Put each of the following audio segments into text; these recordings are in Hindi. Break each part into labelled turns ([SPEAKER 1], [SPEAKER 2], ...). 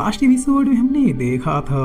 [SPEAKER 1] लास्ट एपिसोड में हमने देखा था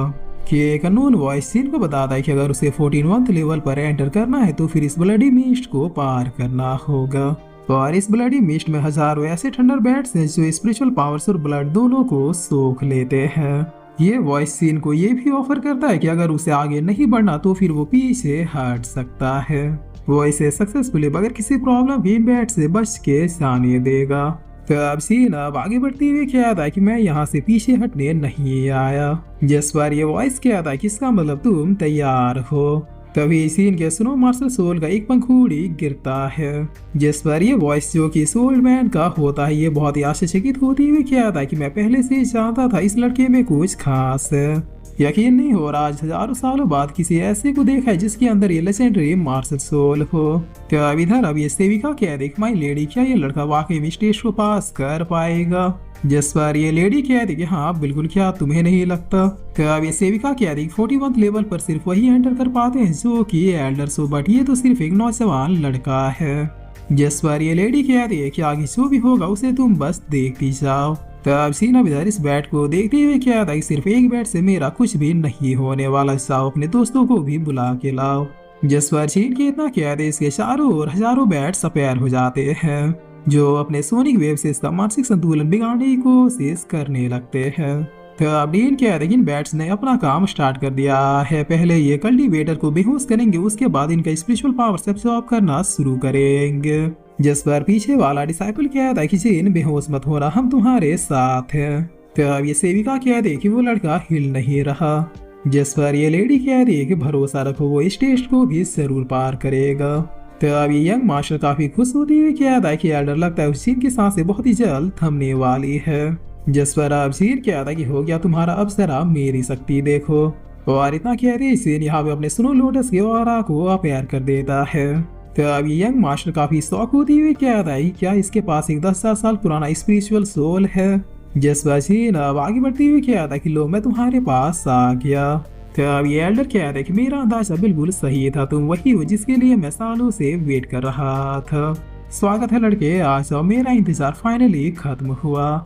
[SPEAKER 1] कि एक अननोन वॉइस सीन को बताता है कि अगर उसे 14th लेवल पर एंटर करना है तो फिर इस ब्लडी मिस्ट को पार करना होगा। और इस ब्लडी मिस्ट में हजारों ऐसे थंडर बैट्स हैं जो स्पिरिचुअल पावर्स और ब्लड दोनों को सोख लेते हैं। ये वॉइस सीन को ये भी ऑफर करता है कि अगर उसे आगे नहीं बढ़ना तो फिर वो पीछे हट सकता है। वो इसे सक्सेसफुली बगैर किसी प्रॉब्लम भी बैट से बच के जाने देगा। तो अब सीन अब आगे बढ़ते हुए क्या था कि मैं यहाँ से पीछे हटने नहीं आया। जिस बार ये वॉइस क्या था कि इसका मतलब तुम तैयार हो। तभी सीन के स्नो मार्शल सोल का एक पंखुड़ी गिरता है। जिस पर ये वॉइस जो कि सोल्ड मैन का होता है ये बहुत ही आश्चर्यचकित होती हुई क्या था कि मैं पहले से जानता था इस लड़के में कुछ खास है। यकीन नहीं हो रहा आज हजारों सालों बाद किसी ऐसे को देखा है जिसके अंदर ये लेजेंडरी मार्शल सोल हो। तो अब इधर अब ये सेविका क्या देख माई लेडी क्या ये लड़का वाकई में स्टेज को पास कर पाएगा। जिस पर ये लेडी कह दी कि हाँ बिल्कुल क्या तुम्हें नहीं लगता। तो अब ये सेविका कह दी 41 लेवल पर सिर्फ वही एंटर कर पाते हैं जो कि एल्डर्स हो, बट ये तो सिर्फ एक नौजवान लड़का है। जिस पर ये लेडी कह दी कि आगे जो भी होगा उसे तुम बस देखती जाओ। तो अब सीना इधर इस बैट को देखते हुए क्या था कि सिर्फ एक बैट से मेरा कुछ भी नहीं होने वाला, जाओ अपने दोस्तों को भी बुला के लाओ। जिस पर छीन के इतना क्या था इसके चारों ओर हजारों बैट सफेद हो जाते हैं जो अपने सोनिक वेव से इसका मानसिक संतुलन बिगाड़ने की कोशिश करने लगते हैं। तो अब डीन क्या है इन बैट्स ने अपना काम स्टार्ट कर दिया है। पहले ये कल्टीवेटर को बेहोश करेंगे, उसके बाद इनका स्पिरिचुअल पावर एब्सॉर्ब करना शुरू करेंगे। जिस पर पीछे वाला डिसाइपल क्या था कि जिन बेहोश मत हो रहा, हम तुम्हारे साथ हैं। तो अब ये सेविका कह दे कि वो लड़का हिल नहीं रहा। जिस पर ये लेडी कह रही है कि भरोसा रखो वो इस टेस्ट को भी जरूर पार करेगा। तो अब ये यंग मास्टर काफी खुश होती हुई कह था कि एल्डर लगता है उस चीन की सांसें बहुत ही जल्द थमने वाली है। जिस पर अब चीन कह था कि हो गया तुम्हारा, अब जरा मेरी शक्ति देखो। और इतना कह रही सीन यहाँ पे अपने स्नो लोटस के ऑरा को अपेयर कर देता है। तो अब ये यंग मास्टर काफी शौक होती हुई क्या था क्या इसके पास एक 10,000 साल पुराना स्पिरिचुअल सोल है। जिस पर चीन अब आगे बढ़ती हुई क्या था कि लो मैं तुम्हारे पास आ गया। तो अब ये एल्डर कह रहे कि मेरा अंदाजा बिल्कुल सही था, तुम वही हो जिसके लिए मैं सालों से वेट कर रहा था। स्वागत है लड़के, आज मेरा इंतजार फाइनली खत्म हुआ।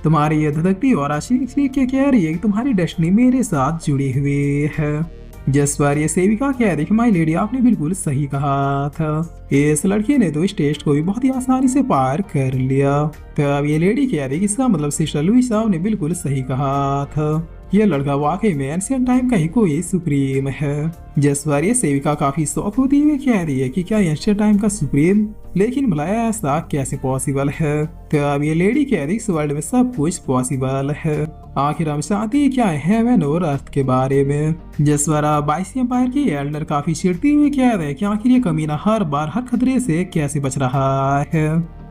[SPEAKER 1] तुम्हारी ये धधकती और आशीष के कह रही है कि तुम्हारी डेस्टिनी मेरे साथ जुड़ी हुई है। जिस पर ये सेविका कह रही कि माई लेडी आपने बिल्कुल सही कहा था, इस लड़की ने तो इस टेस्ट को भी बहुत ही आसानी से पार कर लिया। तो अब ये लेडी कह रही कि इसका मतलब सिस्टर लुइसा ने बिल्कुल सही कहा था, ये लड़का वाकई में एंशिएंट टाइम का ही कोई सुप्रीम है। जिस पर ये सेविका काफी शौक होती हुई कह रही है कि क्या एंशिएंट टाइम का सुप्रीम, लेकिन भला ऐसा कैसे पॉसिबल है। तो अब ये लेडी कह रही इस वर्ल्ड में सब कुछ पॉसिबल है, आखिर हम चाहती क्या है हेवन और अर्थ के बारे में। जिस पर 22 एम्पायर की एल्डर काफी चिढ़ती हुई कह रहे कि आखिर ये कमीना हर बार हर खतरे से कैसे बच रहा है।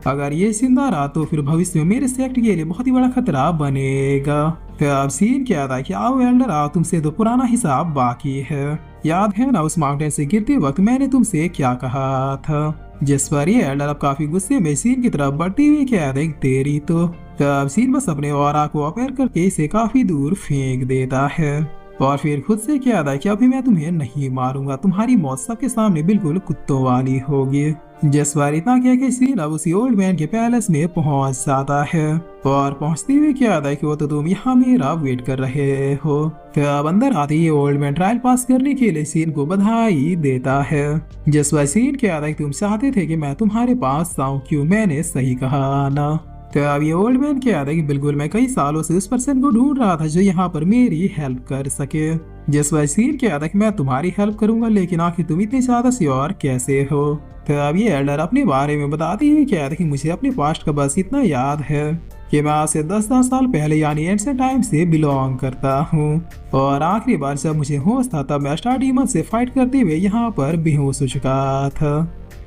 [SPEAKER 1] अगर ये जिंदा रहा तो फिर भविष्य में मेरे सेक्ट के लिए बहुत ही बड़ा खतरा बनेगा। तो अब सीन क्या था कि आओ एल्डर आओ, तुमसे तो पुराना हिसाब बाकी है। याद है ना उस माउंटेन से गिरते वक्त मैंने तुमसे क्या कहा था। जिस पर ये एल्डर अब काफी गुस्से में सीन की तरफ बढ़ती हुई कह रही तेरी तो। अब सीन बस अपने ऑरा को अपेयर करके इसे काफी दूर फेंक देता है और फिर खुद से कह रहा है कि अभी मैं तुम्हें नहीं मारूंगा, तुम्हारी मौत सबके सामने बिल्कुल कुत्तों वाली होगी। जिस बार इतना कह के सीन अब उसी ओल्ड मैन के पैलेस में पहुंच जाता है और पहुंचते हुए क्या था कि वो तो तुम यहाँ मेरा वेट कर रहे हो। तो अब अंदर आते ही ओल्ड मैन ट्रायल पास करने के लिए सीन को बधाई देता है। जिस बार सीन क्या था कि तुम चाहते थे कि मैं तुम्हारे पास आऊं, क्यों मैंने सही कहा ना। तो अब ये ओल्ड मैन क्या था कि बिल्कुल मैं कई सालों से उस पर्सन को ढूंढ रहा था जो यहाँ पर मेरी हेल्प कर सके। जिस वजह सीन क्या था कि मैं तुम्हारी हेल्प करूंगा, लेकिन आखिर तुम इतने ज्यादा श्योर कैसे हो। तो अब ये एल्डर अपने बारे में बताती हुई क्या था कि मुझे अपने पास्ट का बस इतना याद है कि मैं आज से 10,000 साल पहले यानी एंशिएंट टाइम से बिलोंग करता हूँ और आखिरी बार जब मुझे होश था तब मैं स्टार डीमन से फाइट करते हुए यहाँ पर बेहोश हो चुका था।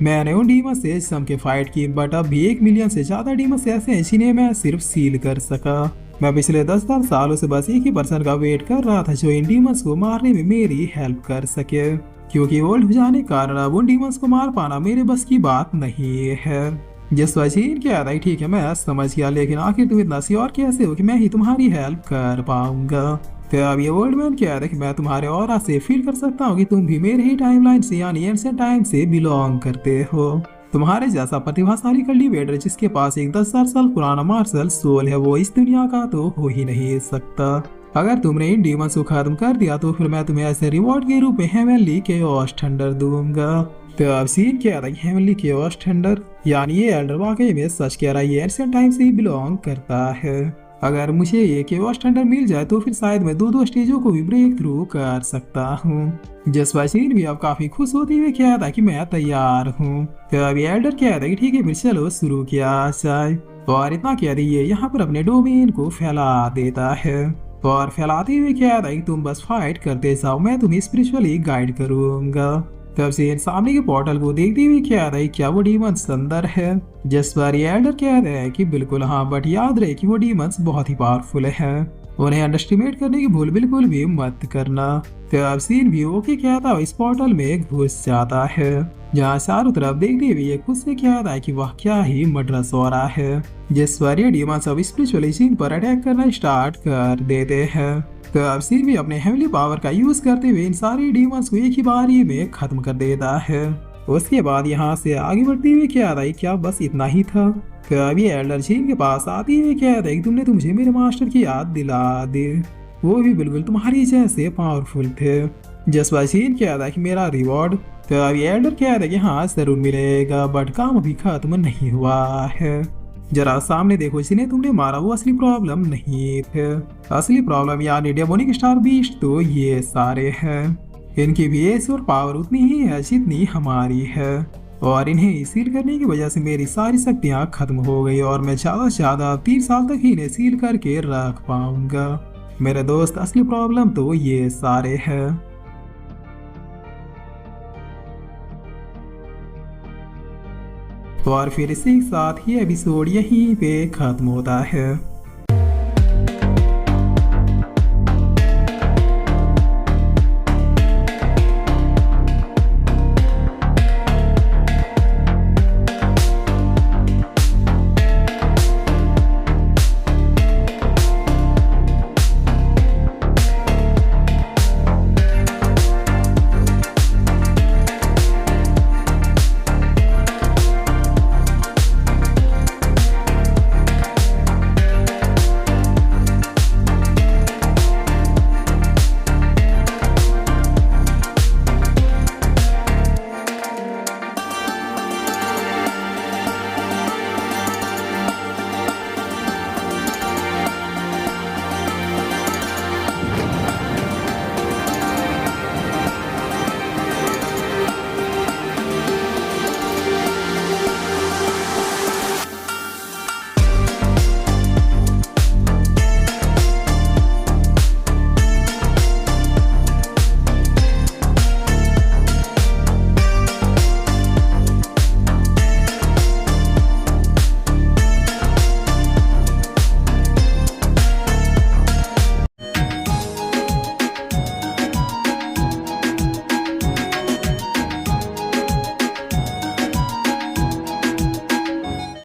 [SPEAKER 1] मैंने उन डीमन से जम के फाइट की, बट अब भी 1 मिलियन से ज्यादा डीमन ऐसे हैं जिन्हें मैं सिर्फ सील कर सका। मैं पिछले 10,000 सालों से बस एक ही पर्सन का वेट कर रहा था जो इन डीमंस को मारने में मेरी हेल्प कर सके, क्योंकि ओल्ड हो जाने के कारण अब उन डीमंस को मार पाना मेरे बस की बात नहीं है। जिस वजह क्या था ठीक है मैं समझ गया, लेकिन आखिर तुम इतना श्योर कैसे हो कि मैं ही तुम्हारी हेल्प कर पाऊंगा। तो अब ये ओल्ड मैन क्या है कि मैं तुम्हारे ऑरा से फील कर सकता हूँ कि तुम भी मेरे ही टाइमलाइन से यानी एंशिएंट टाइम से बिलोंग करते हो। तुम्हारे जैसा प्रतिभाशाली कल्टीवेटर जिसके पास एक 10,000 साल पुराना मार्शल सोल है वो इस दुनिया का तो हो ही नहीं सकता। अगर तुमने इन डीमंस को खत्म कर दिया तो फिर मैं तुम्हें ऐसे रिवॉर्ड के रूप में हेवनली केओस थंडर दूंगा। तो अब सीन क्या था, हेवनली केओस थंडर यानी ये एल्डर वाकई में सच कह रहा है, ये एंशिएंट टाइम से ही बिलोंग करता है। अगर मुझे ये केओस थंडर मिल जाए तो फिर शायद मैं दो स्टेजों को भी ब्रेक थ्रू कर सकता हूँ। जसवासीन भी अब काफी खुश होती हुई कहा था कि मैं तैयार हूँ। तो अब ये एल्डर कहा था कि ठीक है फिर चलो शुरू किया जाए। और इतना कह दी ये यहाँ पर अपने डोमेन को फैला देता है और फैलाते हुए कहा था कि तुम बस फाइट करते जाओ, मैं तुम्हें स्पिरिचुअली गाइड करूंगा। तब से सामने के पोर्टल को देखते हुए क्या था क्या वो डीमंस अंदर है। जिस पर ये एल्डर कहता है कि बिल्कुल हाँ, बट याद रहे कि वो डीमंस बहुत ही पावरफुल है, उन्हें अंडरस्टिमेट करने की भूल बिल्कुल भी मत करना। तब सीन भी ओके क्या था इस पोर्टल में घुस जाता है जहाँ चारों तरफ देखते हुए ये खुद से क्या था कि वह क्या ही मर्डरस हो रहा है। जिस पर ये डीमंस अब स्पिरिचुअली सीन पर अटैक करना स्टार्ट कर देते हैं। तो अब सीन भी अपने हेवनली पावर का यूज करते हुए इन सारी डीमंस को एक ही बारी में खत्म कर देता है। उसके बाद यहाँ से आगे बढ़ते हुए क्या था क्या बस इतना ही था। तो अभी एल्डर चीन के पास आते हुए क्या था कि तुमने तो मुझे मेरे मास्टर की याद दिला दी, वो भी बिल्कुल तुम्हारी जैसे पावरफुल थे। जसवा चीन क्या था कि मेरा रिवॉर्ड। तो अभी एल्डर क्या था कि हाँ जरूर मिलेगा, बट काम अभी खत्म नहीं हुआ है। जरा सामने देखो, जिन्हें तुमने मारा वो असली प्रॉब्लम नहीं थे। असली प्रॉब्लम यानी डेमोनिक स्टार बीस्ट तो ये सारे हैं। इनकी भी एज और पावर उतनी ही है जितनी हमारी है, और इन्हें सील करने की वजह से मेरी सारी शक्तियां खत्म हो गई और मैं ज्यादा से ज्यादा 3 साल तक ही इन्हें सील करके रख पाऊंगा। मेरे दोस्त असली प्रॉब्लम तो ये सारे हैं। और फिर इसी के साथ ही एपिसोड यहीं पे खत्म होता है।